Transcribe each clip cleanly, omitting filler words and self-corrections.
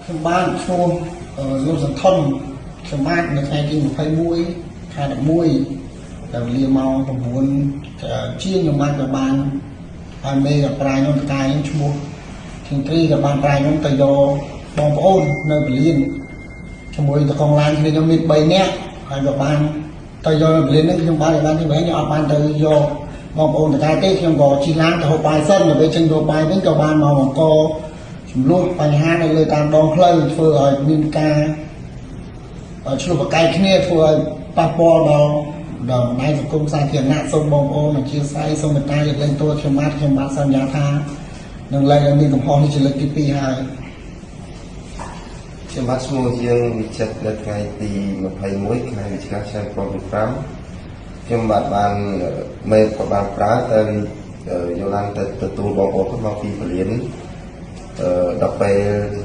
ខ្ញុំបានឈ្មោះលោកសន្ធុនខ្ញុំបាននៅថ្ងៃទី21 ខែ11ដល់វេលាម៉ោង9ជាងខ្ញុំបានហើយមេក៏ប្រាយខ្ញុំផ្កាយខ្ញុំឈ្មោះធាងត្រីក៏បានប្រាយខ្ញុំទៅយកបងប្អូននៅបលៀនជាមួយតកងឡានគ្នាខ្ញុំមាន3នាក់ហើយក៏បានទៅយកបលៀននេះខ្ញុំបានទីវិញខ្ញុំអត់បានទៅយកបងប្អូនតកែទេខ្ញុំក៏ជិះឡានទៅហូបបាយសិនដល់ពេលចេញទៅបាយវិញក៏បានមកបង្កចំនួនបញ្ហានៅលើតាមដងផ្លូវធ្វើឲ្យមានការឆ្លុះប្រកែកគ្នាធ្វើឲ្យប៉ះពាល់ដល់បណ្ដាញសង្គមសាធារណៈសូមបងប្អូនអធិស្ឋានសូមមេត្តាយកលេងតួខ្ញុំបានសន្យាថានឹងឡើងមានកំហុសនេះជាលើកទី2ហើយខ្ញុំបានឈ្មោះយើងវិចិត្រនៅថ្ងៃទី21ខែវិច្ឆិកាឆ្នាំ2015ខ្ញុំបានមេក៏បានប្រើទៅយកឡើងទៅទទួលបងប្អូនមកពីពលានដល់ពេល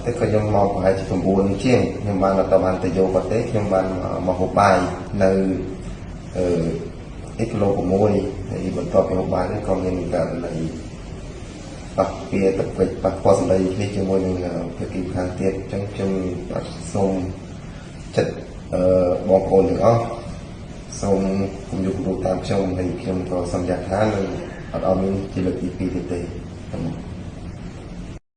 ទៅខ្ញុំមកប្រហែលជា9ជាងខ្ញុំបានអត់បានទៅយកគាត់ទេខ្ញុំបានមកហូបបាយនៅគីឡូ6ហើយបន្ទាប់ពីហូបបាយនេះក៏មានករណីប៉ះពាល់ទឹកពេជ្រប៉ះពាល់សម្ដីគ្នាជាមួយនឹងភាគីខាងទៀតអញ្ចឹងខ្ញុំសូមចិត្តបងប្អូនទាំងអស់សូមគំនិតតាមខ្ញុំហើយខ្ញុំក៏សន្យាថានឹងអត់ឲ្យមានជាលើកទី2ទេ